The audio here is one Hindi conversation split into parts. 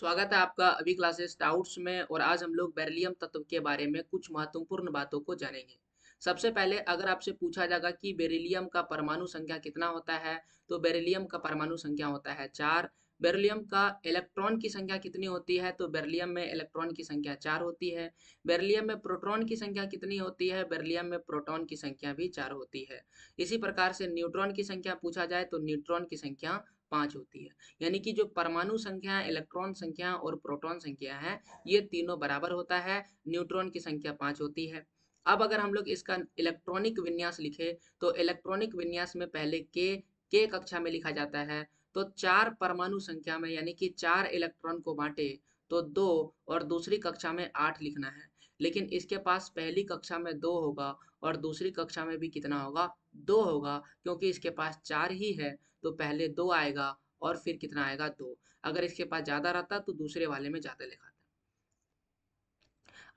स्वागत है आपका अभी क्लासेस डाउट्स में। और आज हम लोग बेरिलियम तत्व के बारे में कुछ महत्वपूर्ण बातों को जानेंगे। सबसे पहले अगर आपसे पूछा जाएगा कि बेरिलियम का परमाणु संख्या कितना होता है, तो बेरिलियम का परमाणु संख्या होता है 4। बेरिलियम का इलेक्ट्रॉन की संख्या कितनी होती है, तो बेरिलियम में इलेक्ट्रॉन की संख्या 4 होती है। बेरिलियम में प्रोटॉन की संख्या कितनी होती है, बेरिलियम में प्रोटॉन की संख्या भी 4 होती है। इसी प्रकार से न्यूट्रॉन की संख्या पूछा जाए तो न्यूट्रॉन की संख्या 5 होती है। यानी कि जो परमाणु संख्या, इलेक्ट्रॉन संख्या और प्रोटॉन संख्या है, ये तीनों बराबर होता है। न्यूट्रॉन की संख्या 5 होती है। अब अगर हम लोग इसका इलेक्ट्रॉनिक विन्यास लिखे, तो इलेक्ट्रॉनिक विन्यास में पहले के कक्षा में लिखा जाता है। तो 4 परमाणु संख्या में यानी कि 4 इलेक्ट्रॉन को बांटे तो 2, और दूसरी कक्षा में 8 लिखना है। लेकिन इसके पास पहली कक्षा में 2 होगा और दूसरी कक्षा में भी कितना होगा, 2 होगा, क्योंकि इसके पास 4 ही है। तो पहले 2 आएगा और फिर कितना आएगा, 2। अगर इसके पास ज़्यादा रहता तो दूसरे वाले में ज़्यादा लिखा था।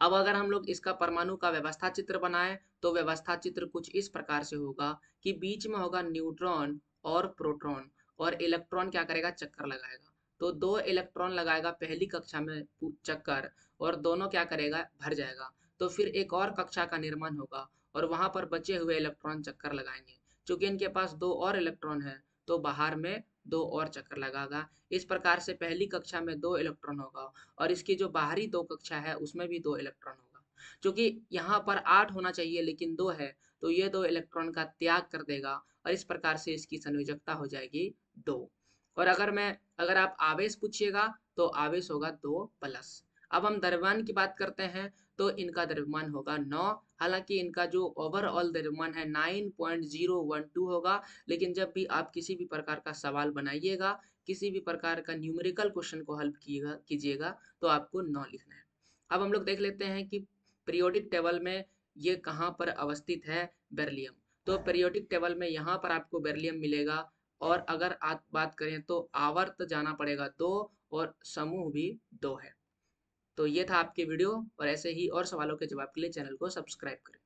अब अगर हम लोग इसका परमाणु का व्यवस्था चित्र बनाएं, तो व्यवस्था चित्र कुछ इस प्रकार से होगा कि बीच में होगा न्यूट्रॉन और प्रोटॉन, और इलेक्ट्रॉन क्या करेगा, चक्कर लगाएगा। तो 2 इलेक्ट्रॉन लगाएगा पहली कक्षा में चक्कर, और दोनों क्या करेगा, भर जाएगा। तो फिर एक और कक्षा का निर्माण होगा और वहां पर बचे हुए इलेक्ट्रॉन चक्कर लगाएंगे। चूंकि इनके पास 2 और इलेक्ट्रॉन है, तो बाहर में 2 और चक्कर लगाएगा। इस प्रकार से पहली कक्षा में 2 इलेक्ट्रॉन होगा और इसकी जो बाहरी 2 कक्षा है उसमें भी 2 इलेक्ट्रॉन होगा। क्योंकि यहाँ पर 8 होना चाहिए लेकिन 2 है, तो ये 2 इलेक्ट्रॉन का त्याग कर देगा और इस प्रकार से इसकी संयोजकता हो जाएगी 2। और अगर आप आवेश पूछिएगा तो आवेश होगा 2+। अब हम द्रव्यमान की बात करते हैं, तो इनका द्रव्यमान होगा 9। हालांकि इनका जो ओवरऑल द्रव्यमान है 9.012 होगा। लेकिन जब भी आप किसी भी प्रकार का सवाल बनाइएगा, किसी भी प्रकार का न्यूमेरिकल क्वेश्चन को हल कीजिएगा, तो आपको 9 लिखना है। अब हम लोग देख लेते हैं कि पीरियोडिक टेबल में ये कहाँ पर अवस्थित है, बेरिलियम। तो पीरियोडिक टेबल में यहाँ पर आपको बेरिलियम मिलेगा। और अगर आप बात करें तो आवर्त जाना पड़ेगा 2, और समूह भी 2 है। तो ये था आपके वीडियो, और ऐसे ही और सवालों के जवाब के लिए चैनल को सब्सक्राइब करें।